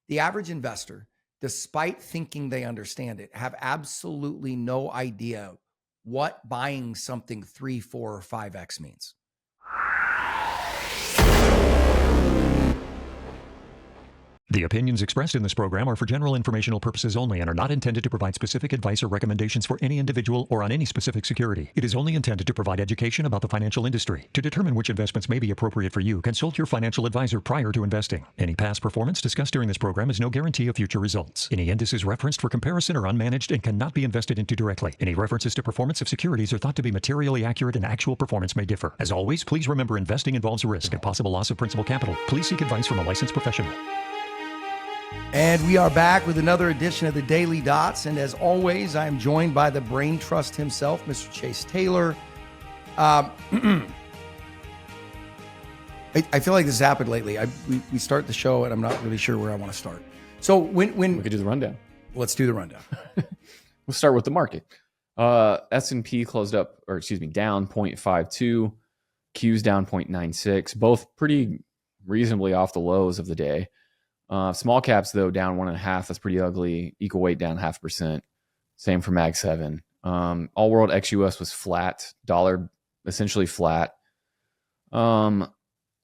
The average investor, despite thinking they understand it, have absolutely no idea what buying something 3, 4, or 5x means. The opinions expressed in this program are for general informational purposes only and are not intended to provide specific advice or recommendations for any individual or on any specific security. It is only intended to provide education about the financial industry. To determine which investments may be appropriate for you, consult your financial advisor prior to investing. Any past performance discussed during this program is no guarantee of future results. Any indices referenced for comparison are unmanaged and cannot be invested into directly. Any references to performance of securities are thought to be materially accurate and actual performance may differ. As always, please remember investing involves risk and possible loss of principal capital. Please seek advice from a licensed professional. And we are back with another edition of the Daily Dots. And as always, I am joined by the brain trust himself, Mr. Chase Taylor. I feel like this has happened lately. We start the show and I'm not really sure where I want to start. So when we could do the rundown. Let's do the rundown. We'll start with the market. S&P closed up, down 0.52. Q's down 0.96. Both pretty reasonably off the lows of the day. Small caps, though, down 1.5%. That's pretty ugly. Equal weight down 0.5%. Same for Mag 7. All world ex-US was flat. Dollar essentially flat. Oil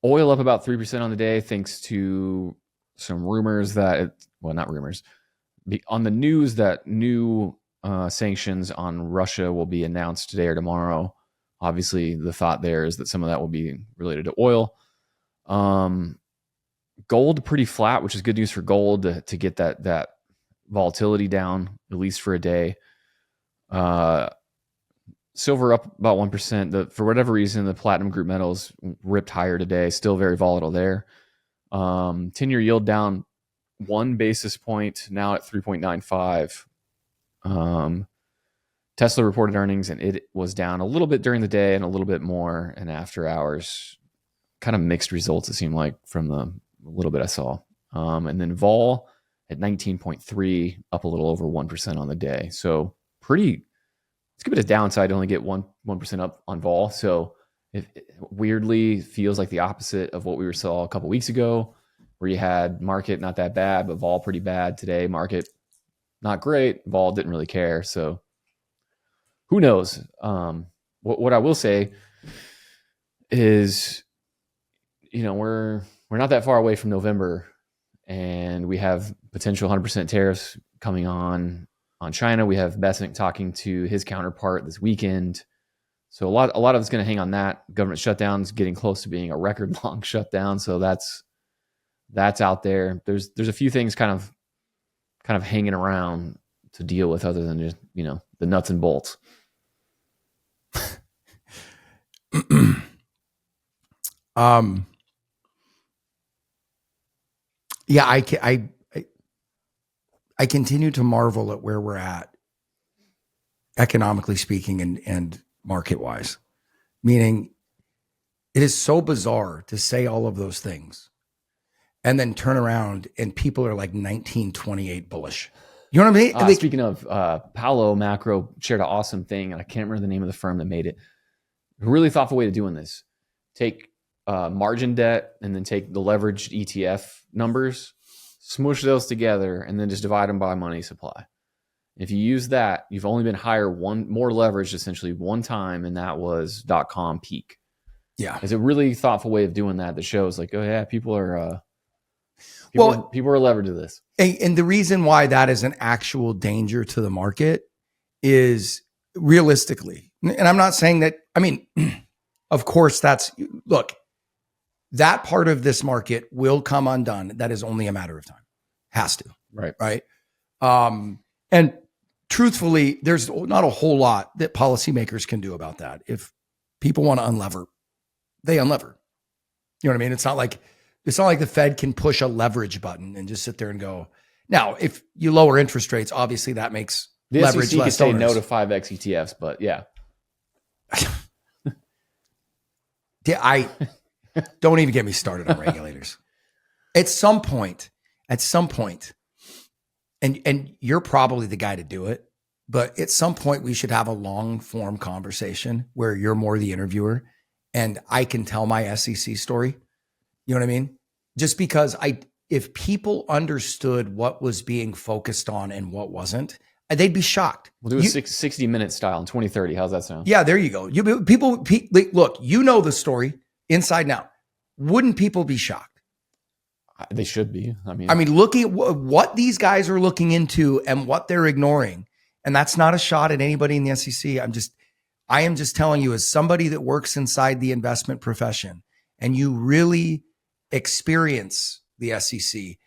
up about 3% on the day, thanks to some rumors not rumors. On the news that new sanctions on Russia will be announced today or tomorrow. Obviously, the thought there is that some of that will be related to oil. Gold pretty flat, which is good news for gold to get that volatility down, at least for a day. Silver up about 1%. For whatever reason, the platinum group metals ripped higher today. Still very volatile there. 10-year yield down 1 basis point, now at 3.95. Tesla reported earnings, and it was down a little bit during the day and a little bit more in after hours. Kind of mixed results, it seemed like, from the little bit I saw. And then vol at 19.3, up a little over 1% on the day. So it's a bit of downside to only get 1% up on vol. So it weirdly feels like the opposite of what we saw a couple weeks ago, where you had market not that bad, but vol pretty bad. Today, market not great. Vol didn't really care. So who knows? What I will say is, we're not that far away from November, and we have potential 100% tariffs coming on China. We have Bessent talking to his counterpart this weekend. So a lot of it's going to hang on that. Government shutdowns getting close to being a record long shutdown. So that's out there. There's a few things kind of hanging around to deal with other than just, the nuts and bolts. Yeah, I continue to marvel at where we're at, economically speaking and market-wise. Meaning, it is so bizarre to say all of those things and then turn around and people are like 1928 bullish. You know what I mean? Speaking of, Paolo Macro shared an awesome thing, and I can't remember the name of the firm that made it. A really thoughtful way to doing this. Take margin debt and then take the leveraged ETF numbers, smoosh those together, and then just divide them by money supply. If you use that, you've only been higher more leveraged essentially one time, and that was .com peak. Yeah. It's a really thoughtful way of doing that shows like, oh yeah, people are levered to this. And the reason why that is an actual danger to the market is realistically, and I'm not saying that, of course look, that part of this market will come undone. That is only a matter of time. Has to. Right. And truthfully, there's not a whole lot that policymakers can do about that. If people want to unlever, they unlever. You know what I mean? It's not like the Fed can push a leverage button and just sit there and go. Now, if you lower interest rates, obviously that makes the leverage SEC less could say onerous. no to 5x ETFs, but yeah. I don't even get me started on regulators. At some point, and you're probably the guy to do it, but at some point we should have a long form conversation where you're more the interviewer and I can tell my SEC story. You know what I mean? Just because if people understood what was being focused on and what wasn't, they'd be shocked. We'll do a 60-minute style in 2030. How's that sound? Yeah, there you go. Look, you know the story inside and out. Wouldn't people be shocked? They should be. I mean, looking at what these guys are looking into and what they're ignoring, and that's not a shot at anybody in the SEC. I am just telling you, as somebody that works inside the investment profession, and you really experience the SEC,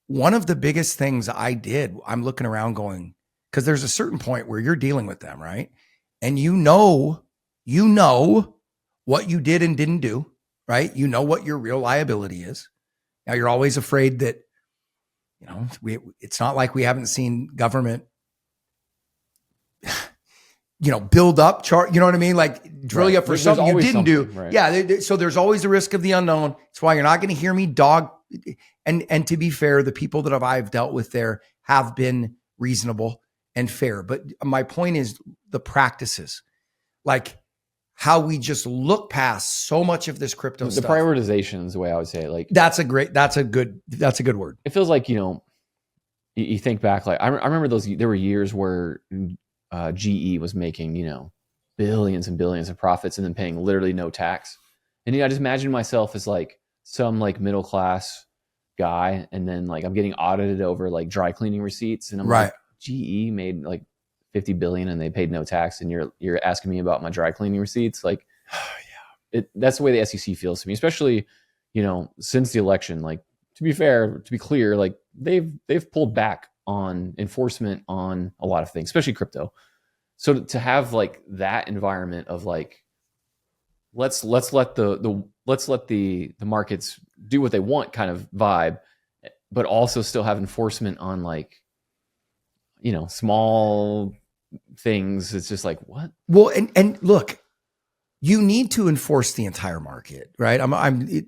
one of the biggest things I'm looking around going, because there's a certain point where you're dealing with them, right? And you know what you did and didn't do, right? You know what your real liability is. Now you're always afraid that, it's not like we haven't seen government, build up chart, you know what I mean? Like drill you up for something you didn't do. Right. Yeah. So there's always the risk of the unknown. That's why you're not going to hear me dog. And to be fair, the people that I've dealt with there have been reasonable and fair. But my point is the practices, like how we just look past so much of this crypto stuff. The prioritization is the way I would say it. Like that's a good word. It feels like, you think back, like I remember there were years where GE was making, billions and billions of profits and then paying literally no tax. And I just imagine myself as like some like middle class guy. And then like I'm getting audited over like dry cleaning receipts. And I'm like, GE made like 50 billion and they paid no tax. And you're asking me about my dry cleaning receipts. Like, that's the way the SEC feels to me, especially, since the election. Like, to be fair, to be clear, like they've pulled back on enforcement on a lot of things, especially crypto. So to have like that environment of like, let's let the markets do what they want kind of vibe, but also still have enforcement on like, small things. It's just like, what? Well, and look, you need to enforce the entire market, right?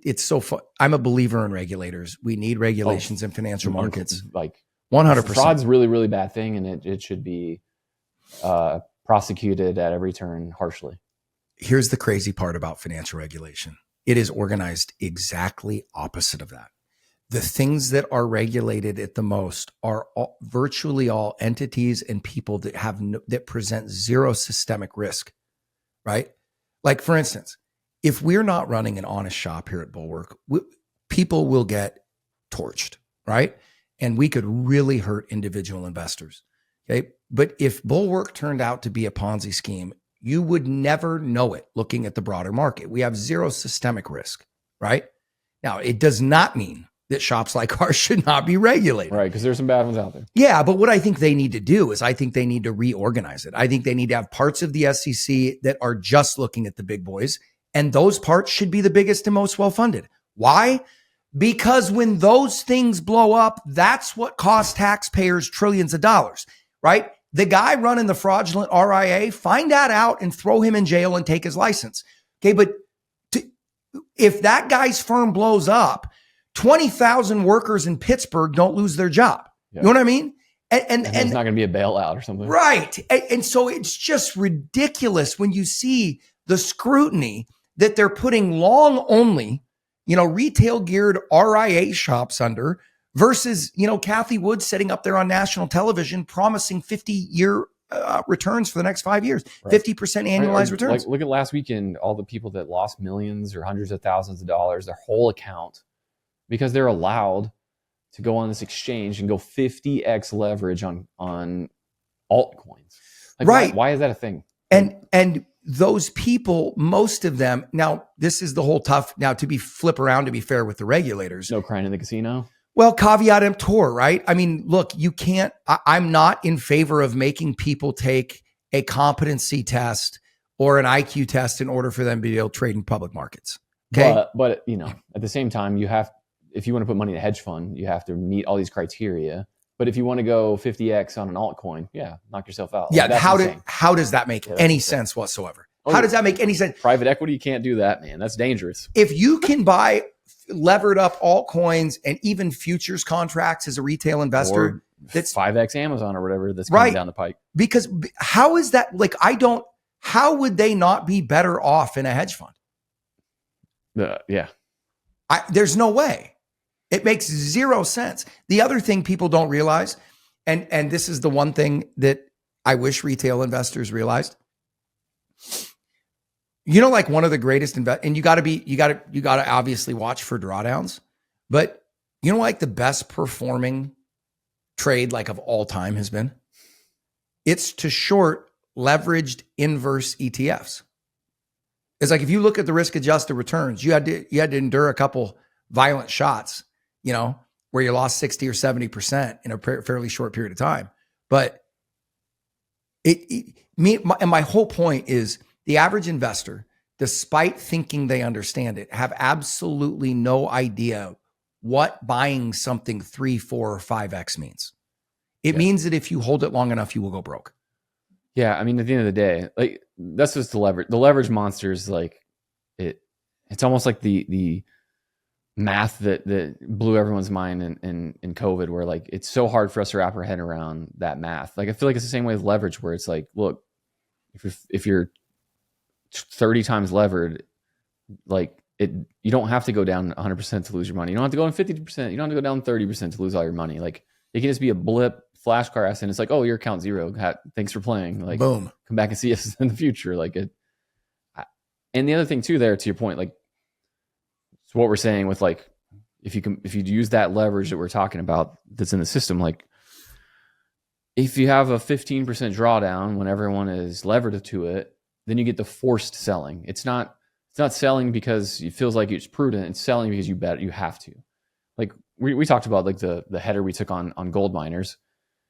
It's so fun. I'm a believer in regulators. We need regulations in financial markets. Like 100%. Fraud's really, really bad thing. And it should be prosecuted at every turn harshly. Here's the crazy part about financial regulation. It is organized exactly opposite of that. The things that are regulated at the most are virtually all entities and people that that present zero systemic risk, right? Like, for instance, if we're not running an honest shop here at Bulwark, people will get torched, right? And we could really hurt individual investors, okay? But if Bulwark turned out to be a Ponzi scheme, you would never know it looking at the broader market. We have zero systemic risk, right? Now, it does not mean that shops like ours should not be regulated. Right, because there's some bad ones out there. Yeah, but what I think they need to do is I think they need to reorganize it. I think they need to have parts of the SEC that are just looking at the big boys, and those parts should be the biggest and most well-funded. Why? Because when those things blow up, that's what costs taxpayers trillions of dollars, right? The guy running the fraudulent RIA, find that out and throw him in jail and take his license. Okay, but if that guy's firm blows up, 20,000 workers in Pittsburgh don't lose their job. Yeah. You know what I mean? And it's not going to be a bailout or something. Right. And so it's just ridiculous when you see the scrutiny that they're putting long only, retail geared RIA shops under versus, Kathy Wood sitting up there on national television promising 50-year returns for the next 5 years, right. 50% annualized returns. Like, look at last weekend, all the people that lost millions or hundreds of thousands of dollars, their whole account, because they're allowed to go on this exchange and go 50x leverage on altcoins. Like, right. Why is that a thing? And those people, most of them, now this is the whole tough, now to flip around to be fair with the regulators. No crying in the casino. Well, caveat emptor, right? I mean, look, you can't, I'm not in favor of making people take a competency test or an IQ test in order for them to be able to trade in public markets. Okay. But at the same time, if you want to put money in a hedge fund, you have to meet all these criteria. But if you want to go 50x on an altcoin, knock yourself out. Yeah. How does that make any sense whatsoever? How does that make any sense? Private equity, you can't do that, man. That's dangerous. If you can buy levered up altcoins and even futures contracts as a retail investor, or that's 5x Amazon or whatever that's coming down the pike. Because how is that? Like, how would they not be better off in a hedge fund? Yeah. There's no way. It makes zero sense. The other thing people don't realize, and this is the one thing that I wish retail investors realized. Like one of the greatest and you got to obviously watch for drawdowns, but like the best performing trade like of all time has been, it's to short leveraged inverse ETFs. It's like, if you look at the risk adjusted returns, you had to endure a couple violent shots, where you lost 60 or 70% in a fairly short period of time. But my whole point is, the average investor, despite thinking they understand it, have absolutely no idea what buying something 3, 4, or 5x means. It means that if you hold it long enough, you will go broke. Yeah, I mean, at the end of the day, like, that's just the leverage. The leverage monster is like it's almost like the math that blew everyone's mind in COVID, where like it's so hard for us to wrap our head around that math. Like, I feel like it's the same way with leverage, where it's like, look, if you're 30 times levered, like you don't have to go down 100% to lose your money. You don't have to go down 50%. You don't have to go down 30% to lose all your money. Like, it can just be a blip, flash crash, and it's like, oh, you're account zero. Thanks for playing. Like, boom, come back and see us in the future. Like it. And the other thing too, there, to your point, like, so what we're saying with, like, if you use that leverage that we're talking about that's in the system, like, if you have a 15% drawdown when everyone is levered to it, then you get the forced selling. It's not selling because it feels like it's prudent. It's selling because you bet you have to. Like, we talked about, like, the header we took on gold miners.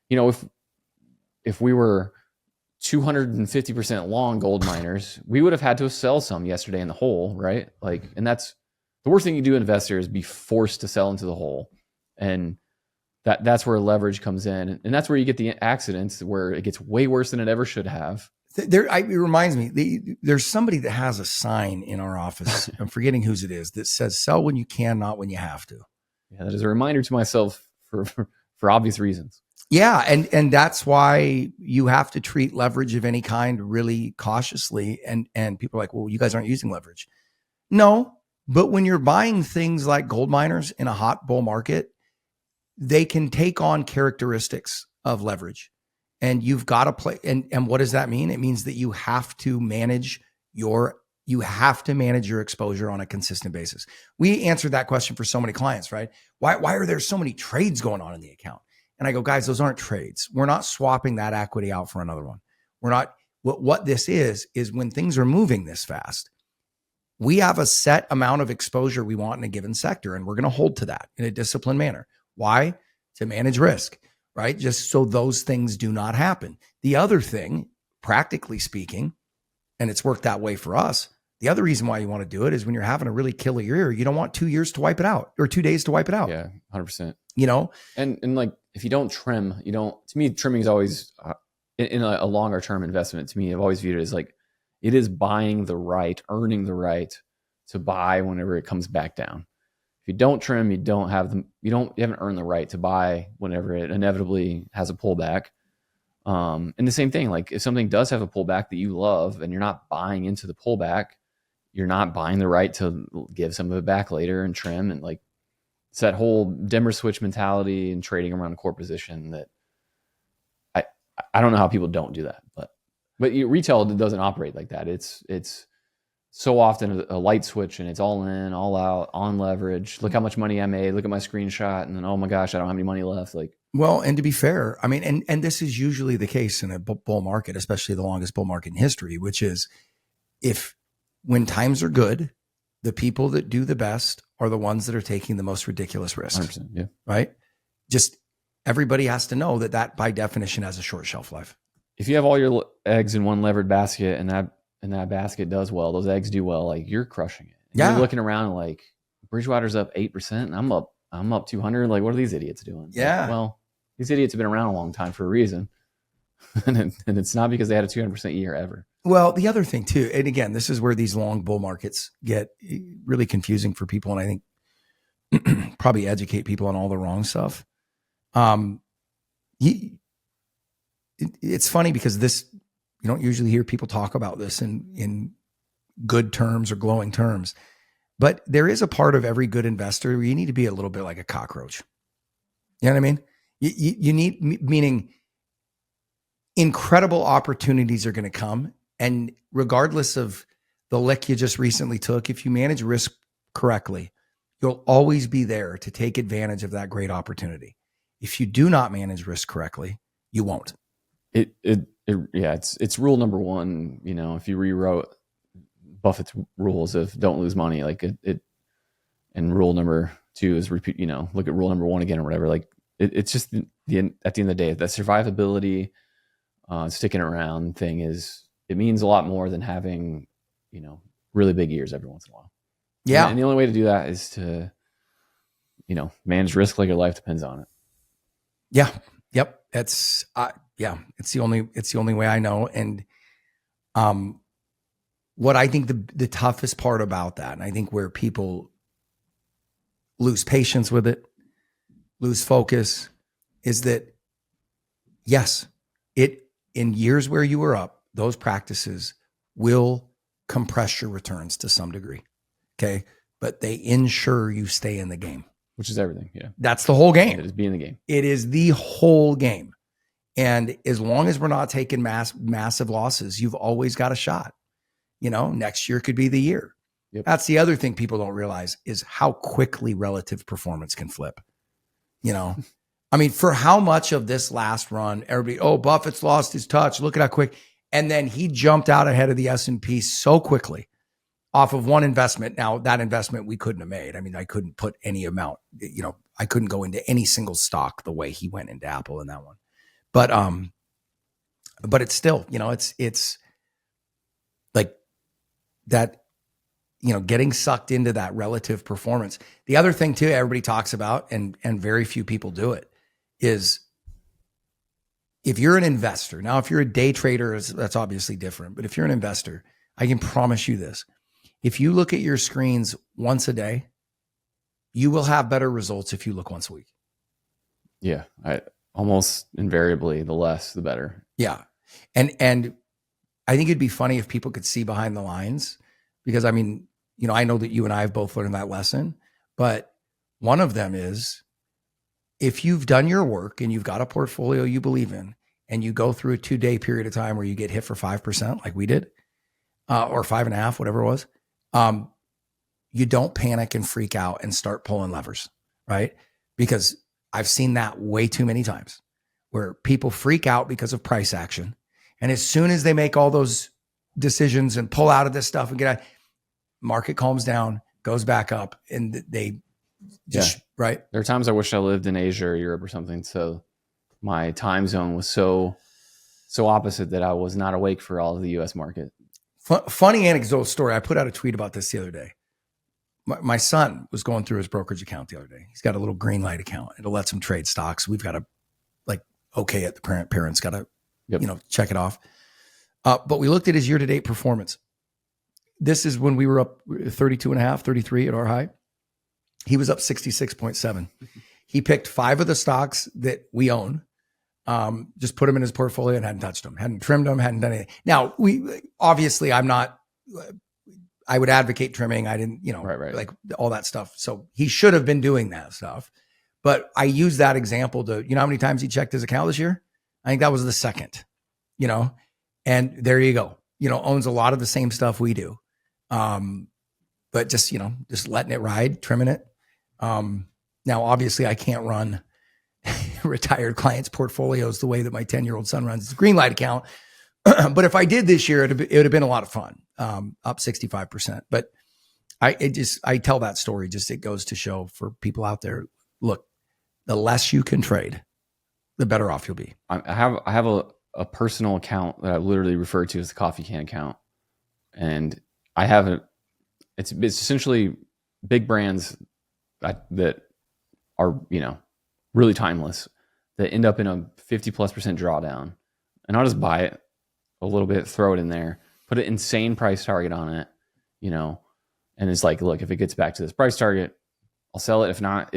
If we were 250% long gold miners, we would have had to sell some yesterday in the hole, right? Like, and that's the worst thing you do, investor, is be forced to sell into the hole. And that's where leverage comes in. And that's where you get the accidents where it gets way worse than it ever should have. It reminds me, there's somebody that has a sign in our office, I'm forgetting whose it is, that says, sell when you can, not when you have to. Yeah, that is a reminder to myself for obvious reasons. Yeah, and that's why you have to treat leverage of any kind really cautiously. And people are like, well, you guys aren't using leverage. No, but when you're buying things like gold miners in a hot bull market, they can take on characteristics of leverage. And you've got to play. And what does that mean? It means that you have to manage your exposure on a consistent basis. We answered that question for so many clients, right? Why are there so many trades going on in the account? And I go, guys, those aren't trades. We're not swapping that equity out for another one. We're not. What this is when things are moving this fast, we have a set amount of exposure we want in a given sector, and we're going to hold to that in a disciplined manner. Why? To manage risk, right? Just so those things do not happen. The other thing, practically speaking, and it's worked that way for us, the other reason why you want to do it is when you're having a really killer year, you don't want 2 years to wipe it out, or 2 days to wipe it out. Yeah, 100%. And like, if you don't trim, to me, trimming is always in a longer term investment. To me, I've always viewed it as like, it is buying the right, earning the right to buy whenever it comes back down. If you don't trim, you haven't earned the right to buy whenever it inevitably has a pullback. And the same thing, like, if something does have a pullback that you love and you're not buying into the pullback, you're not buying the right to give some of it back later and trim. And, like, it's that whole dimmer switch mentality and trading around a core position that I don't know how people don't do that, but retail doesn't operate like that. It's so often a light switch, and it's all in, all out, on leverage. Look how much money I made. Look at my screenshot, and then, oh my gosh, I don't have any money left. Like, well, and to be fair, I mean, and this is usually the case in a bull market, especially the longest bull market in history, which is, when times are good, the people that do the best are the ones that are taking the most ridiculous risks. 100%, yeah. Right? Just everybody has to know that by definition has a short shelf life. If you have all your eggs in one levered basket, and that basket does well, those eggs do well, like, you're crushing it. Yeah. You're looking around and, like, Bridgewater's up 8%, and I'm up 200. Like, what are these idiots doing? Yeah. Like, well, these idiots have been around a long time for a reason. and it's not because they had a 200% year ever. Well, the other thing too, and again, this is where these long bull markets get really confusing for people, and I think probably educate people on all the wrong stuff. It's funny because you don't usually hear people talk about this in good terms or glowing terms, But there is a part of every good investor where you need to be a little bit like a cockroach. You know what I mean? You need, meaning incredible opportunities are going to come. And regardless of the lick you just recently took, if you manage risk correctly, you'll always be there to take advantage of that great opportunity. If you do not manage risk correctly, you won't. It's rule number one. You know, if you rewrote Buffett's rules of don't lose money, like it, and rule number two is repeat. You know, look at rule number one again or whatever. Like it's just at the end of the day, that survivability, sticking around thing it means a lot more than having, you know, really big years every once in a while. Yeah, and the only way to do that is to, you know, manage risk like your life depends on it. Yeah. Yep. It's it's the only way I know. And what I think the toughest part about that, and I think where people lose patience with it, lose focus, is that yes, in years where you were up, those practices will compress your returns to some degree. Okay. But they ensure you stay in the game. Which is everything. Yeah. That's the whole game. It is being the game. It is the whole game. And as long as we're not taking massive losses, you've always got a shot. You know, next year could be the year. Yep. That's the other thing people don't realize is how quickly relative performance can flip. You know, I mean, for how much of this last run, everybody, Buffett's lost his touch. Look at how quick. And then he jumped out ahead of the S&P so quickly off of one investment. Now, that investment we couldn't have made. I mean, I couldn't put any amount, you know, I couldn't go into any single stock the way he went into Apple in that one. But it's still, you know, it's like that, you know, getting sucked into that relative performance. The other thing too, everybody talks about, and very few people do it, is if you're an investor. Now, if you're a day trader, that's obviously different. But if you're an investor, I can promise you this. If you look at your screens once a day, you will have better results if you look once a week. Yeah. Almost invariably, the less, the better. Yeah. And I think it'd be funny if people could see behind the lines, because I mean, you know, I know that you and I have both learned that lesson, but one of them is if you've done your work and you've got a portfolio you believe in, and you go through a 2-day period of time where you get hit for 5% like we did, or 5.5, whatever it was, you don't panic and freak out and start pulling levers, right? Because I've seen that way too many times where people freak out because of price action. And as soon as they make all those decisions and pull out of this stuff and get out, market calms down, goes back up, and they just, right? There are times I wish I lived in Asia or Europe or something. So my time zone was so opposite that I was not awake for all of the US market. Funny anecdotal story. I put out a tweet about this the other day. My son was going through his brokerage account the other day. He's got a little green light account. It'll let him trade stocks. We've got to okay at the parents got to, you know, check it off. But we looked at his year-to-date performance. This is when we were up 32.5, 33 at our high. He was up 66.7. He picked 5 of the stocks that we own, just put them in his portfolio and hadn't touched them, hadn't trimmed them, hadn't done anything. Now, obviously I would advocate trimming. I didn't, you know, right. like all that stuff. So he should have been doing that stuff. But I use that example to, you know, how many times he checked his account this year? I think that was the second, you know, and there you go. You know, owns a lot of the same stuff we do. But just, you know, just letting it ride, trimming it. Now, obviously I can't run retired clients' portfolios the way that my 10-year-old son runs his green light account. But if I did this year, it would have been a lot of fun. Up 65%. But I tell that story, just it goes to show for people out there, look, the less you can trade, the better off you'll be. I have a personal account that I literally refer to as the coffee can account. And I have it's essentially big brands that are, you know, really timeless, that end up in a 50+% drawdown. And I'll just buy it a little bit, throw it in there, put an insane price target on it, you know, and it's like, look, if it gets back to this price target, I'll sell it. If not,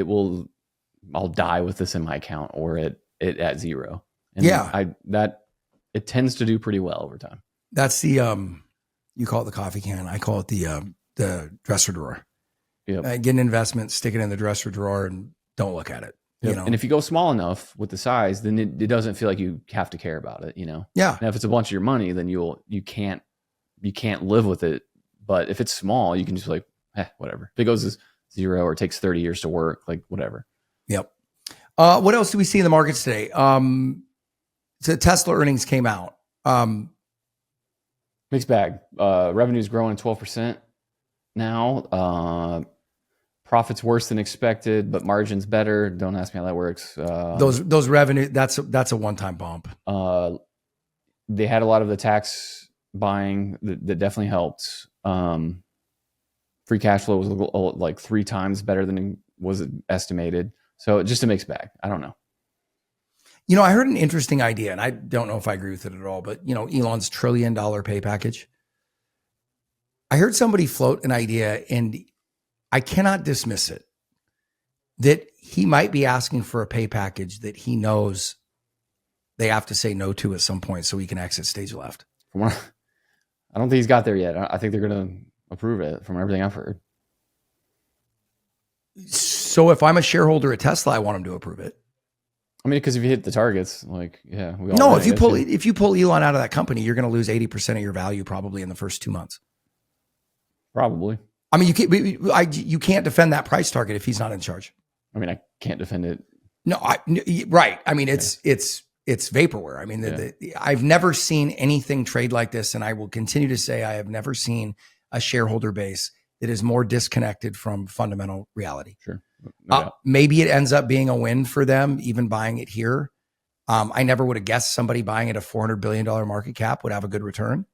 I'll die with this in my account or it at zero. And it tends to do pretty well over time. That's the, you call it the coffee can. I call it the dresser drawer. Yep. Get an investment, stick it in the dresser drawer, and don't look at it. Yep. You know? And if you go small enough with the size, then it doesn't feel like you have to care about it. Yeah. Now, if it's a bunch of your money, then you can't live with it. But if it's small, you can just be like, whatever. If it goes as 0 or takes 30 years to work, like whatever. Yep. What else do we see in the markets today? So Tesla earnings came out. Mixed bag. Revenue's growing 12% now. Profits worse than expected, but margins better. Don't ask me how that works. Those revenue, that's a one-time bump. They had a lot of the tax buying that definitely helped. Free cash flow was like 3 times better than was estimated. So just a mixed bag. I don't know. I heard an interesting idea, and I don't know if I agree with it at all, but Elon's $1 trillion pay package. I heard somebody float an idea, and I cannot dismiss it, that he might be asking for a pay package that he knows they have to say no to at some point so he can exit stage left. I don't think he's got there yet. I think they're going to approve it from everything I've heard. So if I'm a shareholder at Tesla, I want him to approve it. I mean, because if you hit the targets, like, yeah. If you pull Elon out of that company, you're going to lose 80% of your value probably in the first 2 months. Probably. I mean, you can't defend that price target if he's not in charge. I mean, I can't defend it. No, right. I mean, it's vaporware. I mean, I've never seen anything trade like this, and I will continue to say I have never seen a shareholder base that is more disconnected from fundamental reality. Sure. No maybe it ends up being a win for them, even buying it here. I never would have guessed somebody buying at a $400 billion market cap would have a good return.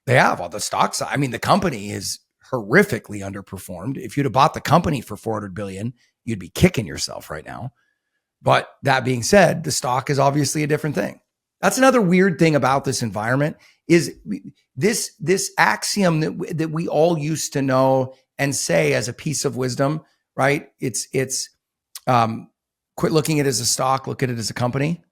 They have on the stock side. I mean, the company is horrifically underperformed. If you'd have bought the company for $400 billion, you'd be kicking yourself right now. But that being said, the stock is obviously a different thing. That's another weird thing about this environment is this axiom that we all used to know and say as a piece of wisdom, right? It's quit looking at it as a stock, look at it as a company.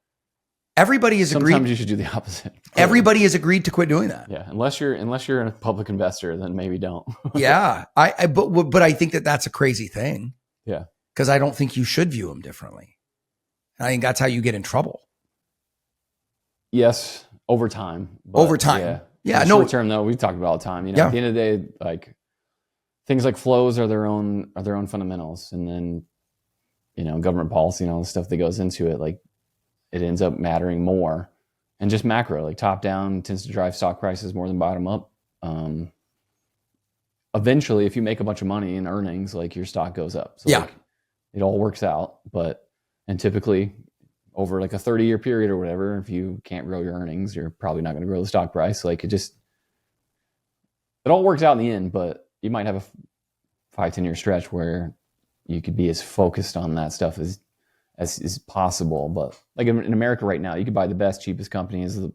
Everybody has agreed. Sometimes you should do the opposite. Everybody has agreed to quit doing that. Yeah, unless you're a public investor, then maybe don't. Yeah, but I think that's a crazy thing. Yeah, because I don't think you should view them differently. I think that's how you get in trouble. Yes, over time. Over time. Yeah. Short term though, we talk about all the time. At the end of the day, like things like flows are their own fundamentals, and then government policy and all the stuff that goes into it, like it ends up mattering more. And just macro, like top down tends to drive stock prices more than bottom up. Eventually, if you make a bunch of money in earnings, like your stock goes up. So like, it all works out. And typically over like a 30-year period or whatever, if you can't grow your earnings, you're probably not going to grow the stock price. Like it all works out in the end, but you might have a 5-10 year stretch where you could be as focused on that stuff as possible. But like in America right now, you could buy the best, cheapest companies, the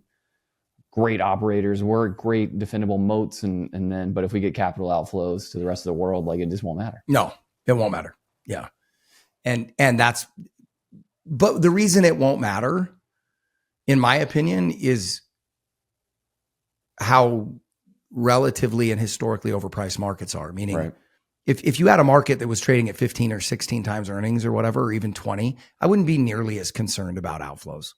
great operators, we're great defendable moats, but if we get capital outflows to the rest of the world, like it just won't matter. No, it won't matter. Yeah. But the reason it won't matter, in my opinion, is how relatively and historically overpriced markets are. Meaning, right. If you had a market that was trading at 15 or 16 times earnings or whatever, or even 20, I wouldn't be nearly as concerned about outflows.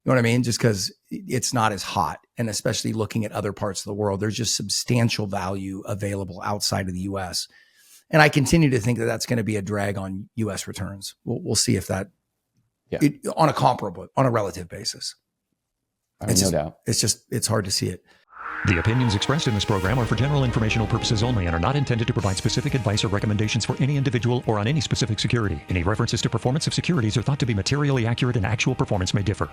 You know what I mean? Just because it's not as hot. And especially looking at other parts of the world, there's just substantial value available outside of the US. And I continue to think that that's going to be a drag on US returns. We'll see if that, on a relative basis. No doubt. It's hard to see it. The opinions expressed in this program are for general informational purposes only and are not intended to provide specific advice or recommendations for any individual or on any specific security. Any references to performance of securities are thought to be materially accurate and actual performance may differ.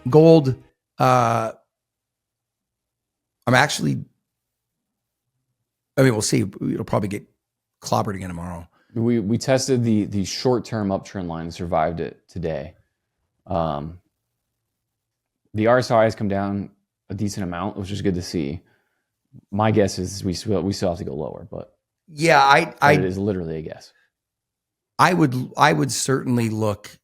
Gold, we'll see. It'll probably get clobbered again tomorrow. We tested the short-term uptrend line and survived it today. The RSI has come down a decent amount, which is good to see. My guess is we still have to go lower, but it is literally a guess. I would certainly look,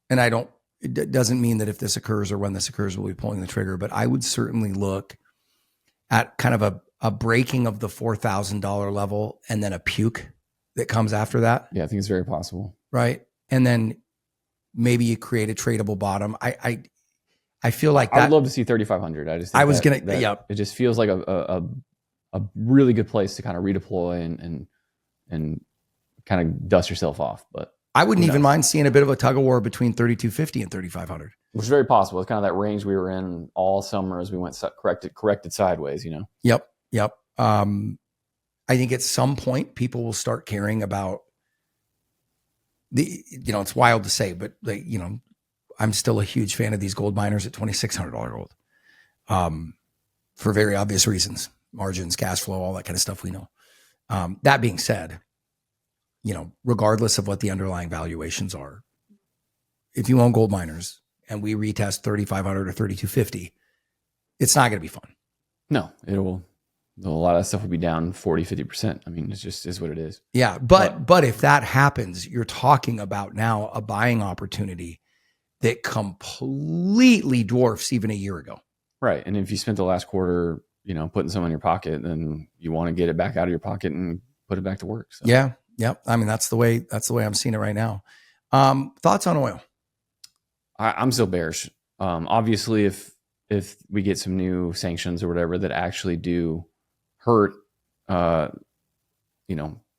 and it doesn't mean that if this occurs or when this occurs, we'll be pulling the trigger, but I would certainly look at kind of a breaking of the $4,000 level and then a puke that comes after that. Yeah, I think it's very possible. Right. And then maybe you create a tradable bottom. I feel like I that. would love to see 3,500. I just think I was that, going to, yeah. It just feels like a really good place to kind of redeploy and kind of dust yourself off. But I wouldn't even mind seeing a bit of a tug of war between 3,250 and 3,500. Which is very possible. It's kind of that range we were in all summer as we went corrected sideways, you know? Yep. I think at some point people will start caring about it's wild to say, but I'm still a huge fan of these gold miners at $2,600 gold. For very obvious reasons, margins, cash flow, all that kind of stuff we know. That being said, regardless of what the underlying valuations are, if you own gold miners and we retest 3,500 or 3,250, it's not going to be fun. No, a lot of that stuff will be down 40, 50%. I mean, it's just is what it is. Yeah. But if that happens, you're talking about now a buying opportunity that completely dwarfs even a year ago. Right. And if you spent the last quarter, putting some in your pocket, then you want to get it back out of your pocket and put it back to work. So. Yeah. Yep. I mean, that's the way I'm seeing it right now. Thoughts on oil? I'm still bearish. Obviously, if we get some new sanctions or whatever that actually do hurt,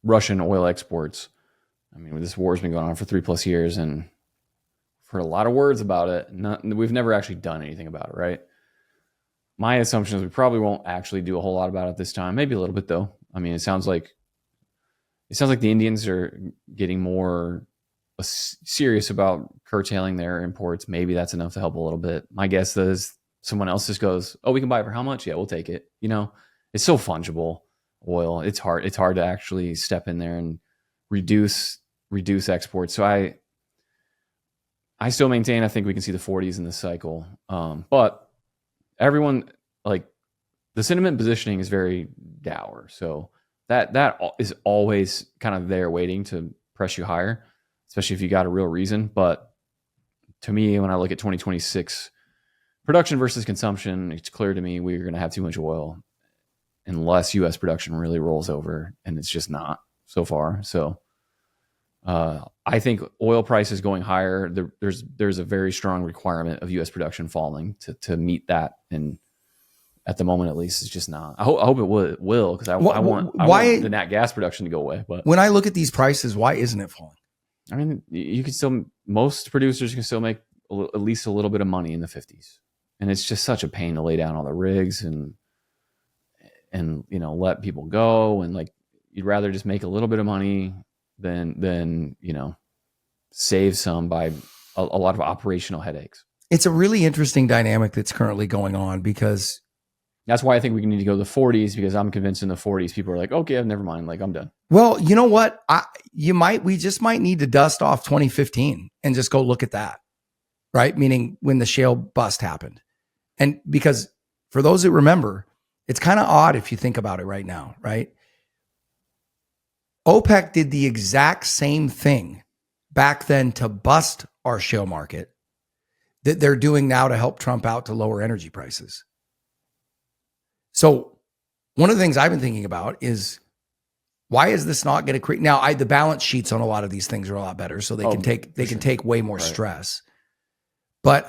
Russian oil exports. I mean, this war has been going on for 3+ years, and for a lot of words about it, we've never actually done anything about it, right? My assumption is we probably won't actually do a whole lot about it this time. Maybe a little bit though. I mean, it sounds like the Indians are getting more serious about curtailing their imports. Maybe that's enough to help a little bit. My guess is someone else just goes, "Oh, we can buy it for how much? Yeah, we'll take it." It's so fungible, oil. It's hard to actually step in there and reduce exports. So I still maintain I think we can see the 40s in this cycle. But everyone, like, the sentiment positioning is very dour. So that is always kind of there waiting to press you higher, especially if you got a real reason. But to me, when I look at 2026 production versus consumption, it's clear to me we're going to have too much oil unless U.S. production really rolls over, and it's just not so far. So I think oil prices going higher, there's a very strong requirement of U.S. production falling to meet that, and at the moment at least it's just not. I hope it will because I want the nat gas production to go away. But when I look at these prices, why isn't it falling? I mean, you can still, most producers can still make at least a little bit of money in the 50s, and it's just such a pain to lay down all the rigs and let people go, and like you'd rather just make a little bit of money than save some by a lot of operational headaches. It's a really interesting dynamic that's currently going on, because that's why I think we need to go to the 40s, because I'm convinced in the 40s people are like, okay, never mind, like I'm done. Well, you know what? We just might need to dust off 2015 and just go look at that, right? Meaning when the shale bust happened. And because for those that remember, it's kind of odd if you think about it right now, right? OPEC did the exact same thing back then to bust our shale market that they're doing now to help Trump out to lower energy prices. So one of the things I've been thinking about is, why is this not going to create? Now, the balance sheets on a lot of these things are a lot better, so they can take way more stress. But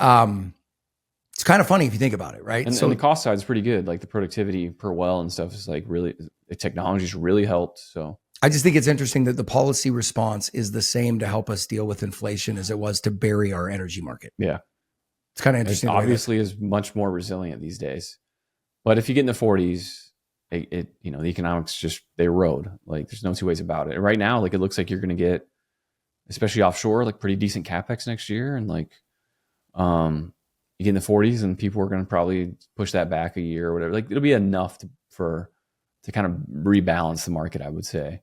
it's kind of funny if you think about it, right? And the cost side is pretty good. Like the productivity per well and stuff is like really, the technology's really helped. So I just think it's interesting that the policy response is the same to help us deal with inflation as it was to bury our energy market. Yeah. It's kind of interesting. It obviously is much more resilient these days. But if you get in the 40s, the economics just, they erode. Like there's no two ways about it. And right now, like it looks like you're going to get, especially offshore, like pretty decent capex next year. And like, you get in the 40s and people are going to probably push that back a year or whatever. Like it'll be enough to kind of rebalance the market, I would say.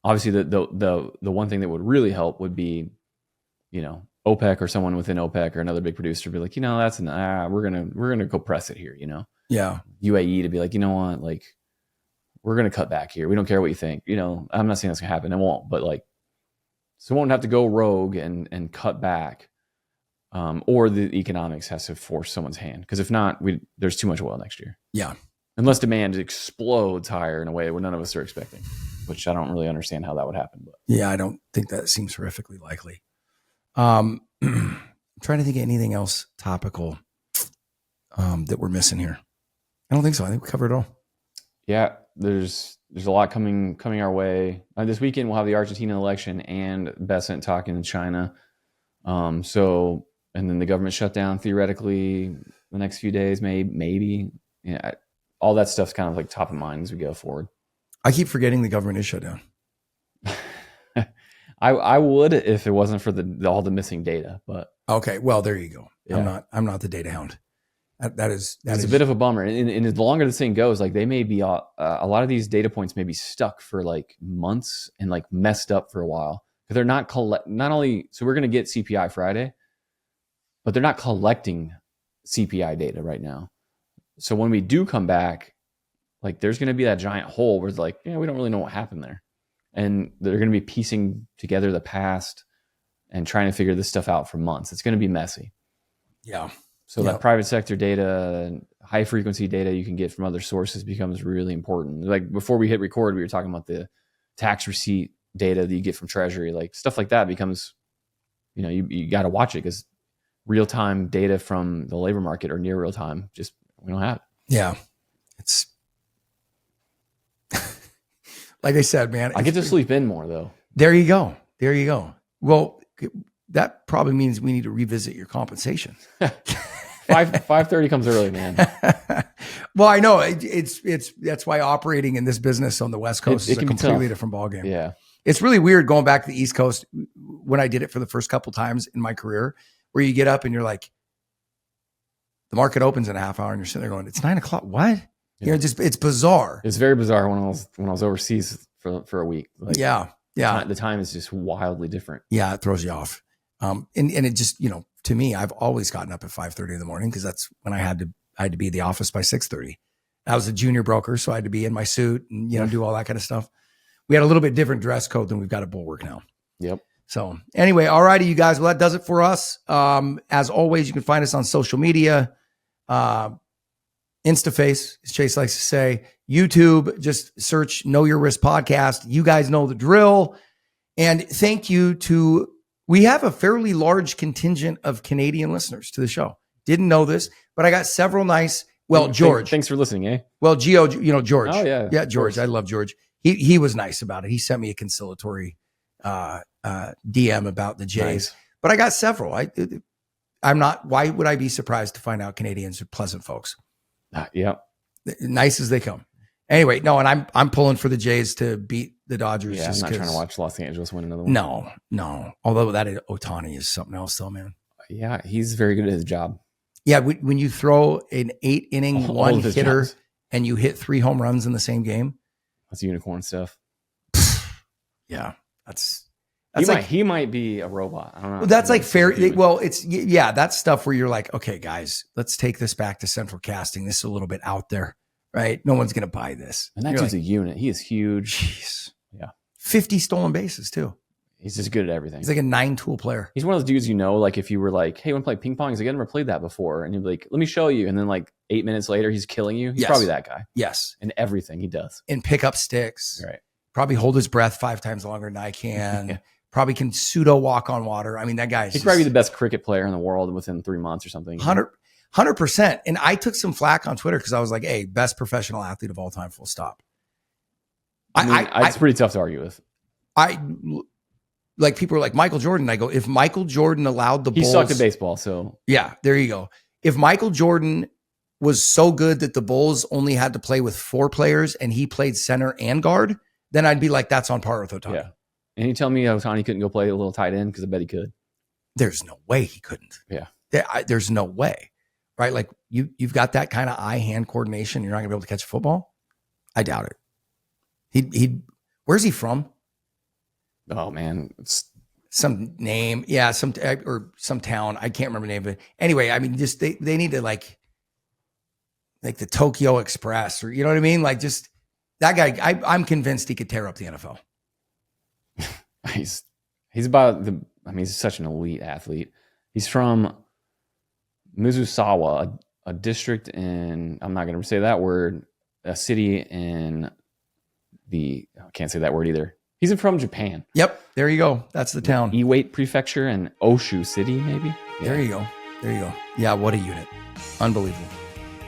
Obviously, the one thing that would really help would be, OPEC or someone within OPEC or another big producer be like, that's we're gonna go press it here, Yeah. UAE to be like, you know what, like we're gonna cut back here. We don't care what you think. I'm not saying that's gonna happen. It won't, but like, so it won't have to go rogue and cut back, or the economics has to force someone's hand. Because if not, there's too much oil next year. Yeah. Unless demand explodes higher in a way where none of us are expecting. which I don't really understand how that would happen. But Yeah, I don't think that seems horrifically likely. I'm trying to think of anything else topical that we're missing here. I don't think so. I think we covered it all. yeah, there's a lot coming our way. This weekend we'll have the Argentina election and Besant talking to China. So, and then the government shutdown theoretically the next few days, maybe. Yeah, all that stuff's kind of like top of mind as we go forward. I keep forgetting the government is shut down. I would if it wasn't for all the missing data, but Okay, well there you go. Yeah. I'm not the data hound. That is a bit of a bummer. And the longer this thing goes, like they may be a lot of these data points may be stuck for like months and like messed up for a while because they're not only. So we're going to get CPI Friday, but they're not collecting CPI data right now. So when we do come back, like there's going to be that giant hole where it's like, yeah, we don't really know what happened there, and they're going to be piecing together the past and trying to figure this stuff out for months. It's going to be messy. Yeah. So that private sector data, high frequency data you can get from other sources becomes really important. Like before we hit record, we were talking about the tax receipt data that you get from Treasury, like stuff like that becomes, you got to watch it because real time data from the labor market or near real time, just we don't have it. Yeah. It's like I said, man. I get to sleep in more though. There you go. Well, that probably means we need to revisit your compensation. 5:30 comes early, man. Well, I know it's that's why operating in this business on the West Coast is a completely different ballgame. Yeah. It's really weird going back to the East Coast when I did it for the first couple times in my career, where you get up and you're like, the market opens in a half hour and you're sitting there going, it's 9 o'clock. What? Yeah. It's bizarre. It's very bizarre when I was overseas for a week. Like, yeah. The time is just wildly different. Yeah. It throws you off. And it just, to me, I've always gotten up at 5:30 in the morning because that's when I had to be at the office by 6:30. I was a junior broker, so I had to be in my suit and, do all that kind of stuff. We had a little bit different dress code than we've got at Bulwark now. Yep. So anyway, all righty, you guys. Well, that does it for us. As always, you can find us on social media, Instaface, as Chase likes to say, YouTube, just search Know Your Risk Podcast. You guys know the drill. And thank you we have a fairly large contingent of Canadian listeners to the show. Didn't know this, but I got several nice, George. Thanks for listening, eh? Well, Gio, George. Oh, yeah. Yeah, George. I love George. He was nice about it. He sent me a conciliatory DM about the Jays. Nice. But I got several. I'm not, why would I be surprised to find out Canadians are pleasant folks? Yeah. Nice as they come. Anyway, no, and I'm pulling for the Jays to beat the Dodgers. Yeah, I'm not trying to watch Los Angeles win another one. No. Although that Ohtani is something else though, man. Yeah, he's very good at his job. Yeah, when you throw an 8-inning one hitter jobs. And you hit 3 home runs in the same game. That's unicorn stuff. Yeah, that's he might be a robot. I don't know. That's like fair. Well, that's stuff where you're like, okay, guys, let's take this back to central casting. This is a little bit out there, right? No one's going to buy this. And that dude's a unit. He is huge. Jeez. Yeah. 50 stolen bases too. He's just good at everything. He's like a 9-tool player. He's one of those dudes, like if you were like, hey, want to play ping pong? He's like, I never played that before. And you'd be like, let me show you. And then like 8 minutes later, he's killing you. He's probably that guy. Yes. In everything he does. And pick up sticks. Right. Probably hold his breath 5 times longer than I can. Yeah. Probably can pseudo walk on water. I mean, that guy's He'd probably be the best cricket player in the world within 3 months or something. 100%. And I took some flack on Twitter because I was like, hey, best professional athlete of all time, full stop. It's pretty tough to argue with. Like people are like Michael Jordan. I go, if Michael Jordan allowed the Bulls. He sucked at baseball. So yeah, there you go. If Michael Jordan was so good that the Bulls only had to play with 4 players and he played center and guard, then I'd be like, that's on par with Ohtani. Yeah. And you tell me Ohtani couldn't go play a little tight end because I bet he could. There's no way he couldn't. Yeah. There's no way. Right? Like you've got that kind of eye-hand coordination. You're not going to be able to catch a football? I doubt it. Where's he from? Oh, man. It's some name. Yeah, some town. I can't remember the name of it. Anyway, I mean, just they need to like the Tokyo Express or, you know what I mean? Like just that guy, I'm convinced he could tear up the NFL. He's about he's such an elite athlete. He's from Mizusawa, a district in, I'm not going to say that word, a city in I can't say that word either. He's from Japan. Yep. There you go. That's the town. Iwate Prefecture and Oshu City, maybe. Yeah. There you go. There you go. Yeah, what a unit. Unbelievable.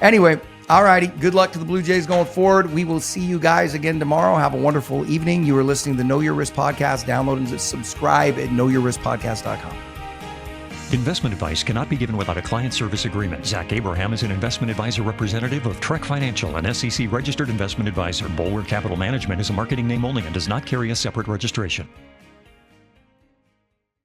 Anyway, all righty. Good luck to the Blue Jays going forward. We will see you guys again tomorrow. Have a wonderful evening. You are listening to the Know Your Risk Podcast. Download and subscribe at knowyourriskpodcast.com. Investment advice cannot be given without a client service agreement. Zach Abraham is an investment advisor representative of Trek Financial, an SEC registered investment advisor. Bulwark Capital Management is a marketing name only and does not carry a separate registration.